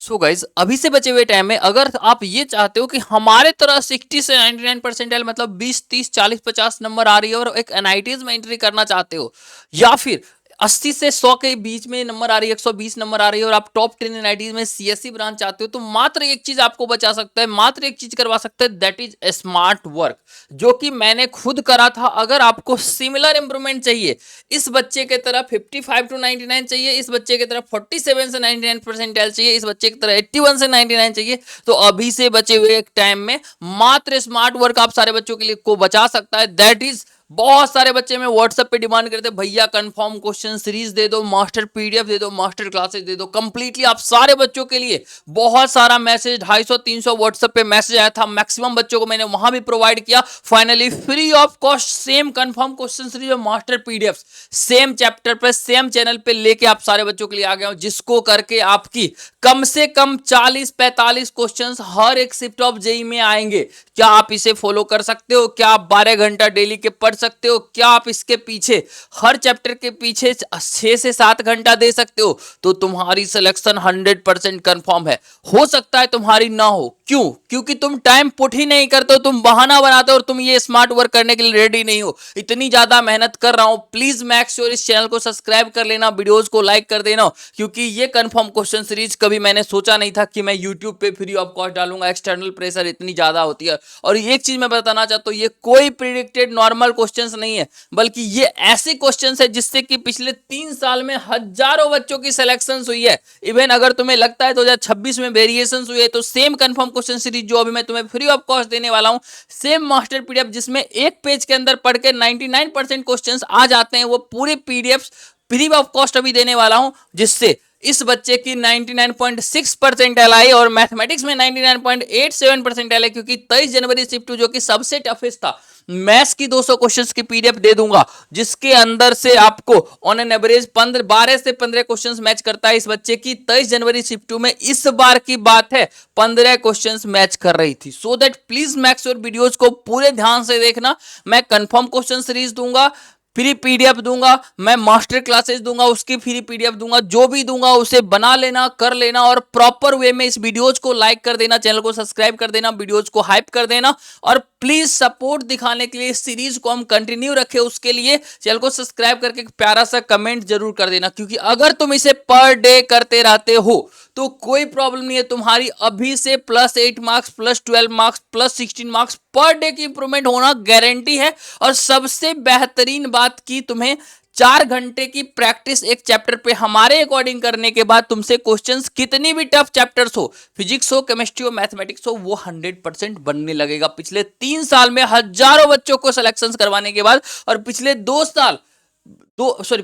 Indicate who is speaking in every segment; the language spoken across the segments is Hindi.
Speaker 1: सो गाइज अभी से बचे हुए टाइम में अगर आप ये चाहते हो कि हमारे तरह 60 से 99 परसेंटाइल मतलब 20 30 40 50 नंबर आ रही है और एक एनआईटीज में एंट्री करना चाहते हो, या फिर 80 से 100 के बीच में नंबर आ रही है, 120 नंबर आ रही है और आप टॉप 10 एनआईटीज में सीएससी ब्रांच चाहते हो, तो मात्र एक चीज आपको बचा सकता है, मात्र एक चीज करवा सकता है, दैट इज स्मार्ट वर्क, जो कि मैंने खुद करा था। अगर आपको सिमिलर इंप्रूवमेंट चाहिए, इस बच्चे के तरह 55 टू 99 चाहिए, इस बच्चे की तरह 47 से 99 परसेंटाइल चाहिए, इस बच्चे की तरह 81 से 99 चाहिए, तो अभी से बचे हुए एक टाइम में मात्र स्मार्ट वर्क आप सारे बच्चों के लिए को बचा सकता है। दैट इज बहुत सारे बच्चे में व्हाट्सएप पे डिमांड करते हैं, भैया कंफर्म क्वेश्चन सीरीज दे दो, मास्टर पीडीएफ दे दो, मास्टर क्लासेस दे दो कंप्लीटली आप सारे बच्चों के लिए। बहुत सारा मैसेज 250-300 व्हाट्सएप पे मैसेज आया था, मैक्सिमम बच्चों को मैंने वहां भी प्रोवाइड किया। Finally free of cost same confirm question series और मास्टर पीडीएफ सेम चैप्टर पे सेम चैनल पे लेके आप सारे बच्चों के लिए आ गया हूं, जिसको करके आपकी कम से कम 40-45 क्वेश्चंस हर एक शिफ्ट ऑफ जेई में आएंगे। क्या आप इसे फॉलो कर सकते हो? क्या आप 12 घंटा डेली के पढ़ सकते हो? क्या आप इसके पीछे हर चैप्टर के पीछे 6 से 7 घंटा दे सकते हो? तो तुम्हारी सिलेक्शन 100% कंफर्म है। हो सकता है तुम्हारी ना हो, क्यों? क्योंकि तुम टाइम पुट ही नहीं करते हो, तुम बहाना बनाते हो और तुम ये स्मार्ट वर्क करने के लिए रेडी नहीं हो। इतनी ज्यादा मेहनत कर रहा हूं, प्लीज मेक श्योर इस चैनल को सब्सक्राइब कर लेना, वीडियोस को लाइक कर देना, क्योंकि ये कंफर्म क्वेश्चन सीरीज कभी मैंने सोचा नहीं था कि मैं यूट्यूब पे फ्री ऑफ कॉस्ट डालूंगा। एक्सटर्नल प्रेशर इतनी ज्यादा होती है। और एक चीज मैं बताना चाहता हूं, ये कोई प्रिडिक्टेड नॉर्मल क्वेश्चंस नहीं है, बल्कि ये ऐसे क्वेश्चंस है जिससे कि पिछले 3 साल में हजारों बच्चों की सिलेक्शन हुई है। इवन अगर तुम्हें लगता है 2026 में वेरिएशन हुई है, तो सेम कंफर्म क्वेश्चन सीरीज जो अभी मैं तुम्हें फ्री ऑफ कॉस्ट देने वाला हूं, सेम मास्टर पीडीएफ जिसमें एक पेज के अंदर पढ़ के 99% क्वेश्चंस आ जाते हैं, वो पूरे पीडीएफ फ्री ऑफ कॉस्ट अभी देने वाला हूं, जिससे इस बच्चे की 99.6 परसेंटाइल आई और मैथमेटिक्स में 99.87 परसेंटाइल है, क्योंकि 23 जनवरी शिफ्ट 2 जो कि सबसे टफेस्ट था, मैथ्स की 200 क्वेश्चंस की पीडीएफ दे दूंगा, जिसके अंदर से आपको ऑन एन एवरेज 12 से 15 क्वेश्चंस मैच करता है। इस बच्चे की 23 जनवरी शिफ्ट 2 में इस बार की बात है 15 क्वेश्चंस मैच कर रही थी। So that please make sure videos को पूरे ध्यान से देखना। मैं कंफर्म क्वेश्चन सीरीज दूंगा, फ्री पीडीएफ दूंगा, मैं मास्टर क्लासेस दूंगा, उसकी फ्री पीडीएफ दूंगा, जो भी दूंगा उसे बना लेना, कर लेना और प्रॉपर वे में इस वीडियोज को लाइक कर देना, चैनल को सब्सक्राइब कर देना, वीडियोज को हाइप कर देना, और प्लीज सपोर्ट दिखाने के लिए इस सीरीज को हम कंटिन्यू रखें, उसके लिए चैनल को सब्सक्राइब करके एक प्यारा सा कमेंट जरूर कर देना, क्योंकि अगर तुम इसे पर डे करते रहते हो तो कोई प्रॉब्लम नहीं है, तुम्हारी अभी से +8 marks, +12 marks, +16 marks per day की इंप्रूवमेंट होना गारंटी है। और सबसे बेहतरीन बात की तुम्हें 4 घंटे की प्रैक्टिस एक चैप्टर पे हमारे अकॉर्डिंग करने के बाद तुमसे क्वेश्चंस कितनी भी टफ चैप्टर्स हो, फिजिक्स हो, केमिस्ट्री हो, मैथमेटिक्स हो, वो 100% बनने लगेगा। पिछले 3 साल में हजारों बच्चों को सिलेक्शन करवाने के बाद, और पिछले 2 साल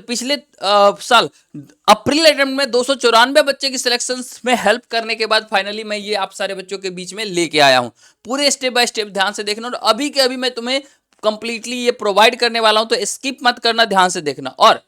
Speaker 1: पिछले साल अप्रैल अटेम्प्ट में 294 बच्चे की सिलेक्शन में हेल्प करने के बाद फाइनली मैं ये आप सारे बच्चों के बीच में लेके आया हूं। पूरे स्टेप बाय स्टेप ध्यान से देखना, और अभी के अभी मैं तुम्हें कंप्लीटली ये प्रोवाइड करने वाला हूं, तो स्किप मत करना, ध्यान से देखना। और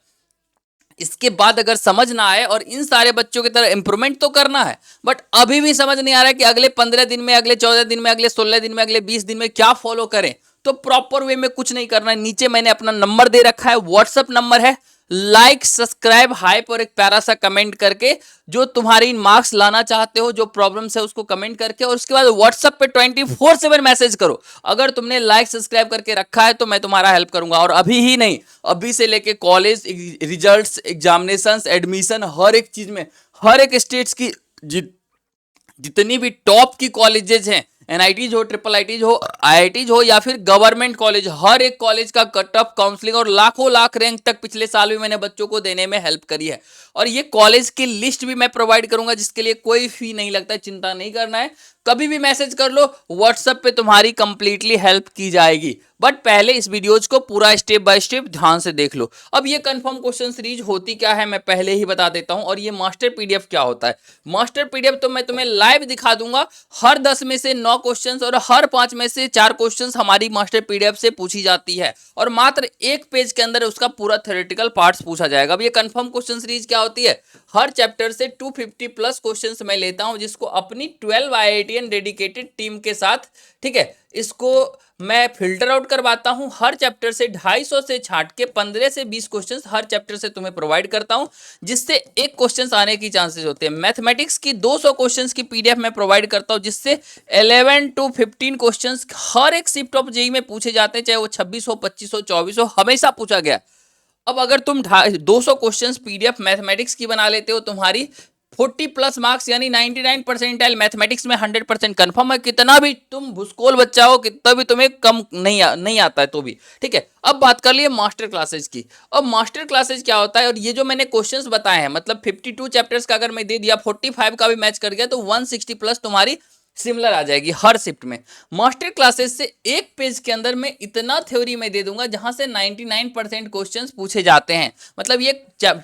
Speaker 1: इसके बाद अगर समझ ना आए और इन सारे बच्चों की तरह इंप्रूवमेंट तो करना है, बट अभी भी समझ नहीं आ रहा है कि अगले 15 दिन में, अगले 14 दिन में, अगले 16 दिन में, अगले 20 दिन में क्या फॉलो करें, तो प्रॉपर वे में कुछ नहीं करना है। नीचे मैंने अपना नंबर दे रखा है, व्हाट्सएप नंबर है, लाइक, सब्सक्राइब, हाइप और एक प्यारा सा कमेंट करके जो तुम्हारी मार्क्स लाना चाहते हो, जो प्रॉब्लम्स है उसको कमेंट करके, और उसके बाद व्हाट्सएप पे 24/7 मैसेज करो। अगर तुमने लाइक सब्सक्राइब करके रखा है तो मैं तुम्हारा हेल्प करूंगा। और अभी ही नहीं, अभी से लेके कॉलेज रिजल्ट्स, एग्जामिनेशंस, एडमिशन, हर एक चीज में, हर एक स्टेट्स की जितनी भी टॉप की कॉलेजेस हैं, एनआईटीज हो, ट्रिपल आईटीज हो, आईआईटीज हो, या फिर गवर्नमेंट कॉलेज, हर एक कॉलेज का कट ऑफ, काउंसलिंग और लाखों लाख रैंक तक पिछले साल भी मैंने बच्चों को देने में हेल्प करी है। और ये कॉलेज की लिस्ट भी मैं प्रोवाइड करूंगा, जिसके लिए कोई फी नहीं लगता है, चिंता नहीं करना है। कभी भी मैसेज कर लो, व्हाट्सएप पे तुम्हारी कंप्लीटली हेल्प की जाएगी। बट पहले इस वीडियोज को पूरा स्टेप बाय स्टेप ध्यान से देख लो। अब ये कंफर्म क्वेश्चन सीरीज होती क्या है मैं पहले ही बता देता हूं, और ये मास्टर पीडीएफ क्या होता है। मास्टर पीडीएफ तो मैं तुम्हें लाइव दिखा दूंगा, हर 10 में से 9 क्वेश्चंस और हर 5 में से 4 क्वेश्चंस हमारी मास्टर पीडीएफ से पूछी जाती है, और मात्र एक पेज के अंदर उसका पूरा थ्योरेटिकल पार्ट्स पूछा जाएगा। अब ये कंफर्म क्वेश्चन सीरीज क्या होती है, हर चैप्टर से 250 प्लस क्वेश्चंस मैं लेता हूं, जिसको अपनी 12 IITian डेडिकेटेड टीम के साथ, ठीक है, इसको मैं फिल्टर आउट करवाता हूं। हर चैप्टर से 250 से छाट के 15 से 20 क्वेश्चंस हर चैप्टर से तुम्हें प्रोवाइड करता हूं, जिससे एक क्वेश्चंस आने की चांसेस होते हैं। मैथमेटिक्स की 200 क्वेश्चंस की पीडीएफ मैं प्रोवाइड करता हूं, जिससे 11 to 15 क्वेश्चंस हर एक शिफ्ट ऑफ जेई में पूछे जाते हैं, चाहे वो 26 हो, 25 हो, 24 हो, हमेशा पूछा गया। अब अगर तुम 200 क्वेश्चंस पीडीएफ मैथमेटिक्स की बना लेते हो, तुम्हारी 40 प्लस मार्क्स यानी 99 परसेंटाइल मैथमेटिक्स में 100% कंफर्म है। कितना भी तुम भूसकोल बच्चा हो, कितना भी तुम्हें कम नहीं आता है तो भी, ठीक है। अब बात कर लिए मास्टर क्लासेज की। अब मास्टर क्लासेज क्या होता है, और ये जो मैंने क्वेश्चंस बताए हैं, मतलब 52 चैप्टर्स का अगर मैं दे दिया, 45 का भी मैच कर गया, तो 160 प्लस तुम्हारी सिमिलर आ जाएगी हर शिफ्ट में। मास्टर क्लासेस से एक पेज के अंदर मैं इतना थ्योरी में दे दूंगा जहां से 99% क्वेश्चंस पूछे जाते हैं। मतलब ये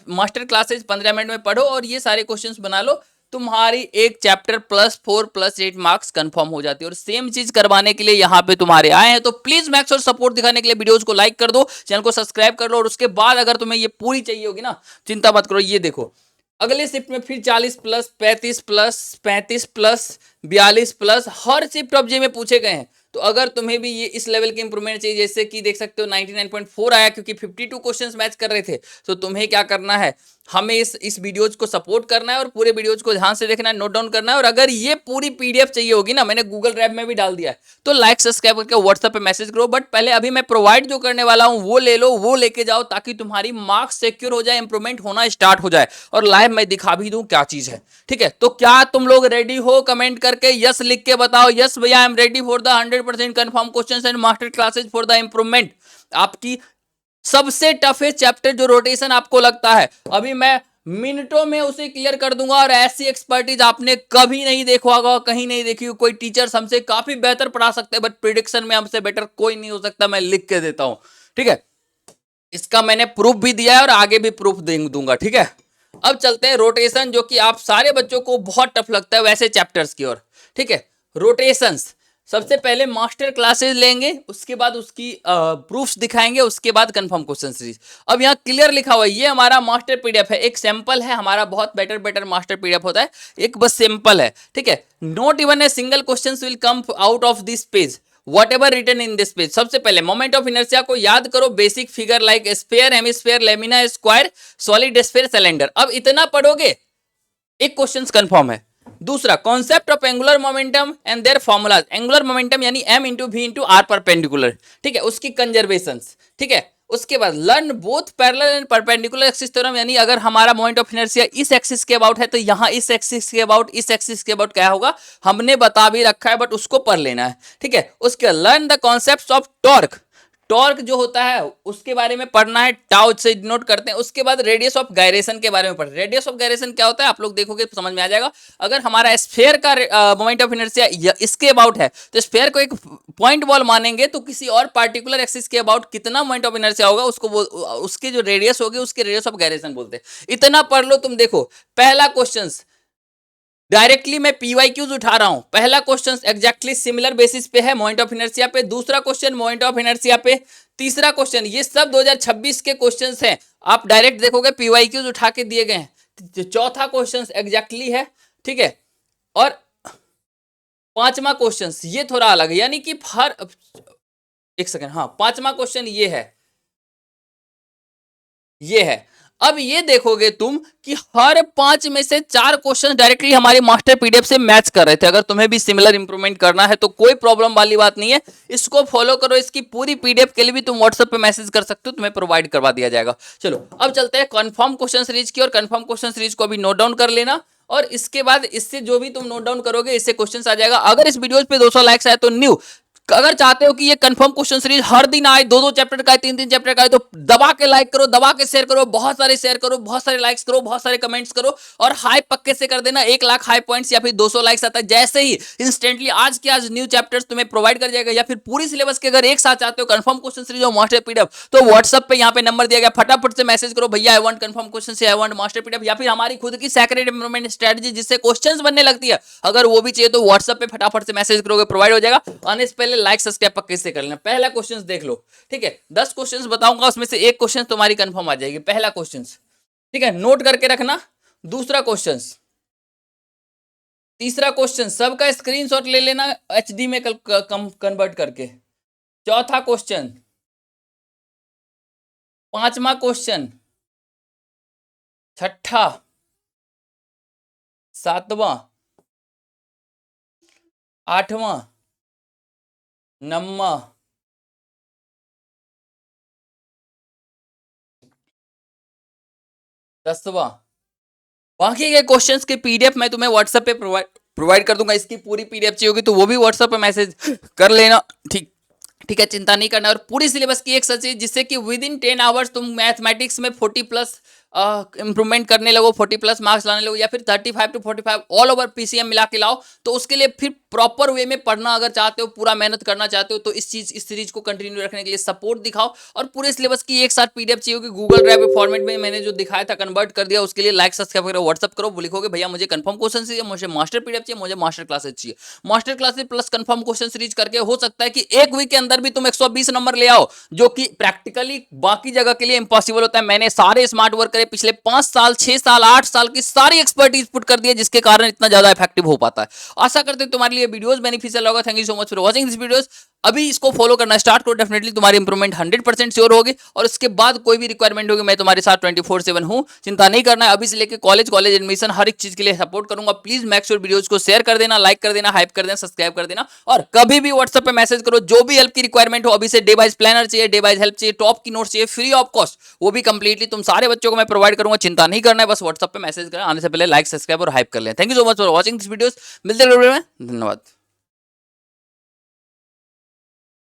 Speaker 1: मास्टर क्लासेस 15 मिनट में पढ़ो और ये सारे क्वेश्चंस बना लो, तुम्हारी एक चैप्टर +4 +8 मार्क्स कंफर्म हो जाती है। और सेम चीज करवाने के लिए यहाँ पे तुम्हारे आए हैं, तो प्लीज मैक्स और सपोर्ट दिखाने के लिए वीडियोस को लाइक कर दो, चैनल को सब्सक्राइब कर लो, और उसके बाद अगर तुम्हें ये पूरी चाहिए होगी ना, चिंता मत करो। ये देखो अगले शिफ्ट में फिर 40 प्लस, 35 प्लस, 35 प्लस, 42 प्लस हर शिफ्ट ऑफ जे में पूछे गए हैं। तो अगर तुम्हें भी ये इस लेवल की इंप्रूवमेंट चाहिए, जैसे कि देख सकते हो 99.4 आया, क्योंकि 52 क्वेश्चंस मैच कर रहे थे, तो तुम्हें क्या करना है, हमें इस वीडियोज को सपोर्ट करना है और पूरे वीडियोज को ध्यान से देखना है, नोट डाउन करना है। और अगर ये पूरी पीडीएफ चाहिए होगी ना, मैंने गूगल ड्राइव में भी डाल दिया है, तो लाइक सब्सक्राइब करके व्हाट्सएप पे मैसेज करो। बट पहले अभी मैं प्रोवाइड जो करने वाला हूं वो ले लो, वो लेके जाओ, ताकि तुम्हारी मार्क्स सिक्योर हो जाए, इंप्रूवमेंट होना स्टार्ट हो जाए, और लाइव मैं दिखा भी दूं क्या चीज है, ठीक है। तो क्या तुम लोग रेडी हो? कमेंट करके यस लिख के बताओ, यस भैया I am ready for the 100% confirm questions and master classes for the improvement. आपकी सबसे टफेस्ट चैप्टर जो रोटेशन आपको लगता है, अभी मैं मिनटों में उसे क्लियर कर दूंगा। और ऐसी एक्सपर्टीज आपने कभी नहीं देखा होगा, कहीं नहीं देखी। कोई टीचर्स हमसे काफी बेहतर पढ़ा सकते हैं, बट प्रिडिक्शन में हमसे बेटर कोई नहीं हो सकता, मैं लिख के देता हूं, ठीक है। इसका मैंने प्रूफ भी दिया है और आगे भी प्रूफ दूंगा, ठीक है। अब चलते हैं रोटेशन, जो कि आप सारे बच्चों को बहुत टफ लगता है वैसे चैप्टर्स की ओर, ठीक है। रोटेशंस सबसे पहले मास्टर क्लासेस लेंगे, उसके बाद उसकी प्रूफ्स दिखाएंगे, उसके बाद कंफर्म क्वेश्चन सीरीज। अब यहाँ क्लियर लिखा हुआ है, ये हमारा मास्टर पीडीएफ है, एक सैंपल है हमारा, बहुत बेटर मास्टर पीडीएफ होता है, एक बस सैंपल है, ठीक है। Not even a single question will come out of this page, whatever written in this page. सबसे पहले मोमेंट ऑफ इनर्शिया को याद करो, basic figure like sphere, hemisphere, lamina, square, solid sphere, cylinder. अब इतना पढ़ोगे, एक क्वेश्चन कंफर्म है। दूसरा, concept of angular momentum and their formulas. Angular momentum यानी m into V into R perpendicular, ठीक है, उसकी कंजर्वेशन, ठीक है। उसके बाद learn both parallel and perpendicular axis theorem, यानी अगर हमारा मोमेंट ऑफ इनर्शिया इस एक्सिस के अबाउट है, तो यहाँ इस एक्सिस के अबाउट, इस एक्सिस के अबाउट क्या होगा, हमने बता भी रखा है, बट उसको पढ़ लेना है, ठीक है। उसके learn the concept of torque, torque जो होता है उसके बारे में पढ़ना है, टाउ से डिनोट करते हैं। उसके बाद रेडियस ऑफ गायरेशन के बारे में पढ़, रेडियस ऑफ गायरेशन क्या होता है आप लोग देखोगे तो समझ में आ जाएगा। अगर हमारा स्फीयर का मोमेंट ऑफ इनर्शिया इसके अबाउट है, तो स्फीयर को एक पॉइंट बॉल मानेंगे, तो किसी और पार्टिकुलर एक्सिस के अबाउट कितना मोमेंट ऑफ इनर्शिया होगा, उसको उसकी जो रेडियस होगी उसके रेडियस ऑफ गायरेशन बोलते हैं। इतना पढ़ लो तुम। देखो पहला क्वेश्चन डायरेक्टली मैं पीवाईक्यूज उठा रहा हूं। पहला क्वेश्चन एग्जैक्टली सिमिलर बेसिस पे है, मोमेंट ऑफ इनर्शिया पे। दूसरा क्वेश्चन मोमेंट ऑफ इनर्शिया पे। तीसरा क्वेश्चन, ये सब 2026 के क्वेश्चंस हैं, आप डायरेक्ट देखोगे पीवाईक्यूज उठा के दिए गए हैं। चौथा क्वेश्चन एग्जैक्टली है, ठीक है। और पांचवा क्वेश्चन ये थोड़ा अलग है, यानी कि हर एक सेकेंड, हाँ पांचवा क्वेश्चन ये है। अब ये देखोगे तुम कि हर 5 में से 4 क्वेश्चन डायरेक्टली हमारे मास्टर पीडीएफ से मैच कर रहे थे। अगर तुम्हें भी सिमिलर इंप्रूवमेंट करना है तो कोई प्रॉब्लम वाली बात नहीं है, इसको फॉलो करो। इसकी पूरी पीडीएफ के लिए भी तुम व्हाट्सएप पे मैसेज कर सकते हो, तुम्हें प्रोवाइड करवा दिया जाएगा। चलो अब चलते हैं कंफर्म क्वेश्चन सीरीज की, और कंफर्म क्वेश्चन सीरीज को अभी नोट डाउन कर लेना, और इसके बाद इससे जो भी तुम नोट डाउन करोगे इससे क्वेश्चन आ जाएगा। अगर इस वीडियो पे 200 लाइक्स आए तो न्यू, अगर चाहते हो कि ये कंफर्म क्वेश्चन सीरीज हर दिन आए, 2-2 चैप्टर का, 3-3 चैप्टर का आए, तो दबा के लाइक करो, दबा के शेयर करो, बहुत सारे शेयर करो, बहुत सारे लाइक्स करो, बहुत सारे कमेंट्स करो, और हाई पक्के से कर देना। 1 लाख हाई पॉइंट्स या फिर 200 लाइक्स आता है, जैसे ही इंस्टेंटली आज के आज न्यू चैप्टर्स तुम्हें प्रोवाइड कर जाएगा, या फिर पूरी सिलेबस के अगर एक साथ चाहते हो कंफर्म क्वेश्चन सीरीज और मास्टर पीडीएफ, तो व्हाट्सएप पे यहाँ पे नंबर दिया गया, फटाफट से मैसेज करो, भैया आई वांट कंफर्म क्वेश्चन से, आई वांट मास्टर पीडीएफ, या फिर हमारी खुद की सेक्रेट इंप्रूवमेंट स्ट्रेटजी जिससे क्वेश्चंस बनने लगती है, अगर वो भी चाहिए तो व्हाट्सएप पे फटाफट से मैसेज करोगे, प्रोवाइड हो जाएगा। आने से पहले लाइक सब्सक्राइब पक्के से कर लेना। पहला क्वेश्चन देख लो, ठीक है। 10 क्वेश्चन बताऊंगा, उसमें से एक क्वेश्चन तुम्हारी कंफर्म आ जाएगी। पहला क्वेश्चन, ठीक है, नोट करके रखना। दूसरा क्वेश्चन, तीसरा क्वेश्चन सबका स्क्रीनशॉट ले लेना एचडी में कन्वर्ट करके। चौथा क्वेश्चन, पांचवा क्वेश्चन, छठा, सातवां, आठवां, नौवां, दसवां। बाकी के क्वेश्चंस के पीडीएफ मैं तुम्हें व्हाट्सएप पे प्रोवाइड कर दूंगा। इसकी पूरी पीडीएफ चाहिए होगी तो वो भी व्हाट्सएप पे मैसेज कर लेना। ठीक ठीक है, चिंता नहीं करना। और पूरी सिलेबस की एक सच है जिससे कि विद इन 10 आवर्स तुम मैथमेटिक्स में 40 प्लस इंप्रूवमेंट करने लगो, 40 प्लस मार्क्स लाने लगो, या फिर 35 to 45 ऑल ओवर पीसीएम मिला के लाओ। तो उसके लिए फिर प्रॉपर वे में पढ़ना अगर चाहते हो, पूरा मेहनत करना चाहते हो, तो इस सीरीज को कंटिन्यू रखने के लिए सपोर्ट दिखाओ। और पूरे सिलेबस की एक साथ पीडीएफ चाहिए होगी गूगल ड्राइव के फॉर्मेट में, मैंने जो दिखाया था कन्वर्ट कर दिया। उसके लिए लाइक सब्सक्राइब करो, व्हाट्सअप करो, लिखोगे भैया मुझे कंफर्म क्वेश्चन चाहिए, मुझे मास्टर पीडीएफ चाहिए, मुझे मास्टर क्लासेस चाहिए। Master classes plus confirm question series करके हो सकता है कि एक वीक के अंदर भी तुम 120 नंबर ले आओ, जो कि प्रैक्टिकली बाकी जगह के लिए इंपॉसिबल होता है। मैंने सारे स्मार्ट वर्क करे, पिछले 5 साल 6 साल 8 साल की सारी एक्सपर्टीज पुट कर दी है, जिसके कारण इतना ज्यादा इफेक्टिव हो पाता है। आशा करते हैं तुम्हारे लिए वीडियोस बेनिफिशियल होगा। Thank you so much for watching this videos. अभी इसको फॉलो करना स्टार्ट करो, डेफिनेटली तुम्हारी इंप्रूवमेंट 100% श्योर होगी। और उसके बाद कोई भी रिक्वायरमेंट होगी मैं तुम्हारे साथ 24/7 हूं, चिंता नहीं करना है। अभी से लेकर कॉलेज एडमिशन हर एक चीज के लिए सपोर्ट करूंगा। प्लीज मेक श्योर वीडियोस को शेयर कर देना, लाइक कर देना, हाइप कर देना, सब्सक्राइब कर देना। और कभी भी व्हाट्सएप पे मैसेज करो, जो भी हेल्प की रिक्वायरमेंट हो। अभी से डे वाइज प्लानर चाहिए, डे वाइज हेल्प चाहिए, टॉप की नोट्स चाहिए, फ्री ऑफ कॉस्ट, वो भी कंप्लीटली तुम सारे बच्चों को मैं प्रोवाइड करूंगा। चिंता नहीं करना है, बस व्हाट्सएप पे मैसेज करें, आने से पहले लाइक सब्सक्राइब और हाइप कर लें। Thank you so much for watching this videos. मिलते हैं वीडियो में, धन्यवाद।